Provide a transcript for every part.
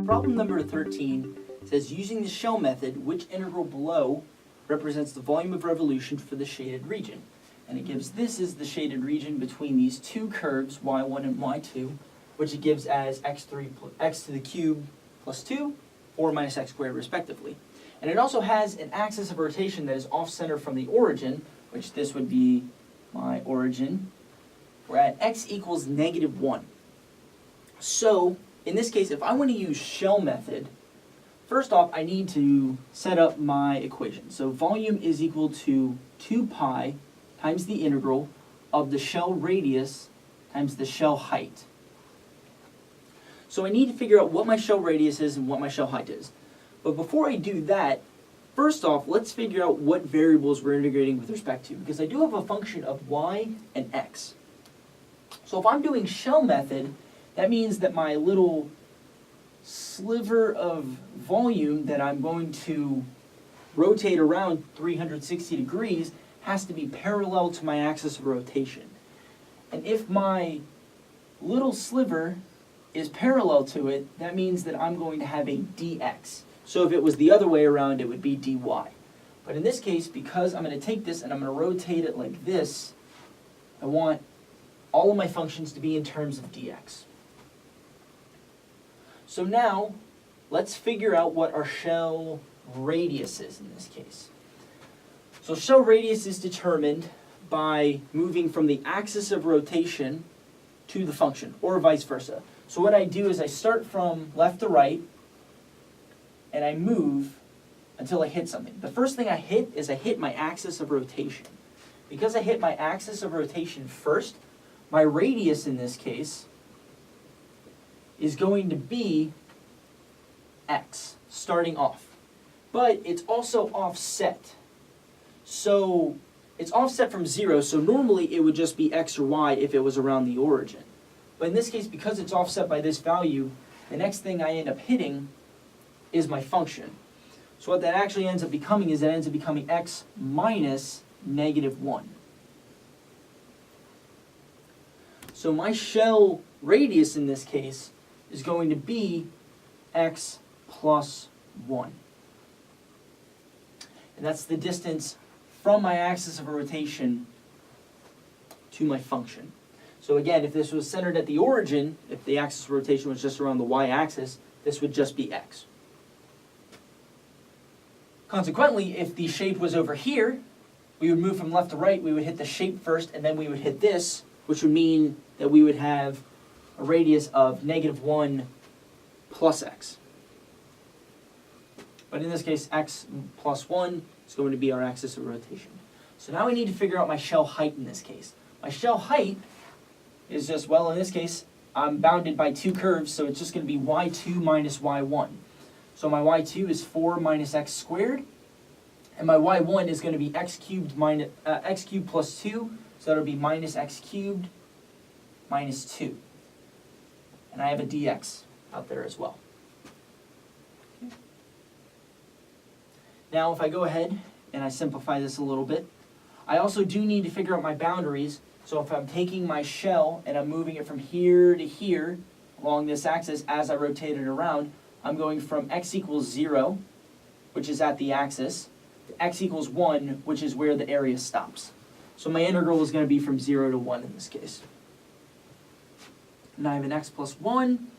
Problem number 13 says, using the shell method, which integral below represents the volume of revolution for the shaded region? And it gives this is the shaded region between these two curves, y1 and y2, which it gives as x to the cube plus 2, or minus x squared respectively. And it also has an axis of rotation that is off-center from the origin, which this would be my origin. We're at x equals -1. So, in this case, if I want to use shell method, first off, I need to set up my equation. So volume is equal to 2 pi times the integral of the shell radius times the shell height. So I need to figure out what my shell radius is and what my shell height is. But before I do that, first off, let's figure out what variables we're integrating with respect to, because I do have a function of y and x. So if I'm doing shell method, that means that my little sliver of volume that I'm going to rotate around 360 degrees has to be parallel to my axis of rotation. And if my little sliver is parallel to it, that means that I'm going to have a dx. So if it was the other way around, it would be dy. But in this case, because I'm going to take this and I'm going to rotate it like this, I want all of my functions to be in terms of dx. So now, let's figure out what our shell radius is in this case. So shell radius is determined by moving from the axis of rotation to the function, or vice versa. So what I do is I start from left to right, and I move until I hit something. The first thing I hit is I hit my axis of rotation. Because I hit my axis of rotation first, my radius in this case is going to be x, starting off. But it's also offset. So it's offset from 0, so normally it would just be x or y if it was around the origin. But in this case, because it's offset by this value, the next thing I end up hitting is my function. So what that actually ends up becoming is that it ends up becoming x minus -1. So my shell radius in this case is going to be x plus 1. And that's the distance from my axis of rotation to my function. So again, if this was centered at the origin, if the axis of rotation was just around the y-axis, this would just be x. Consequently, if the shape was over here, we would move from left to right, we would hit the shape first, and then we would hit this, which would mean that we would have a radius of -1 plus x. But in this case, x plus 1 is going to be our axis of rotation. So now we need to figure out my shell height in this case. My shell height is just, well, in this case, I'm bounded by two curves, so it's just going to be y2 minus y1. So my y2 is 4 minus x squared, and my y1 is going to be x cubed plus 2, so that'll be minus x cubed minus 2. And I have a dx out there as well. Okay. Now if I go ahead and I simplify this a little bit, I also do need to figure out my boundaries. So if I'm taking my shell and I'm moving it from here to here along this axis as I rotate it around, I'm going from x equals 0, which is at the axis, to x equals 1, which is where the area stops. So my integral is going to be from 0 to 1 in this case. And I have an x plus 1.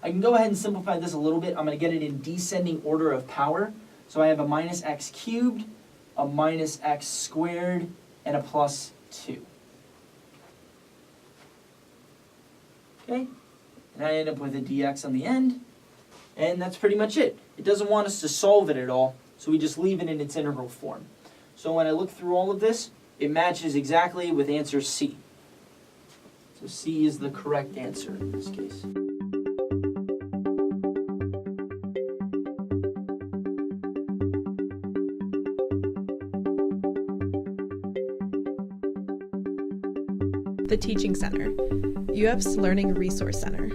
I can go ahead and simplify this a little bit. I'm going to get it in descending order of power. So I have a minus x cubed, a minus x squared, and a plus 2. Okay? And I end up with a dx on the end. And that's pretty much it. It doesn't want us to solve it at all, so we just leave it in its integral form. So when I look through all of this, it matches exactly with answer C. So C is the correct answer in this case. The Teaching Center, UF's Learning Resource Center.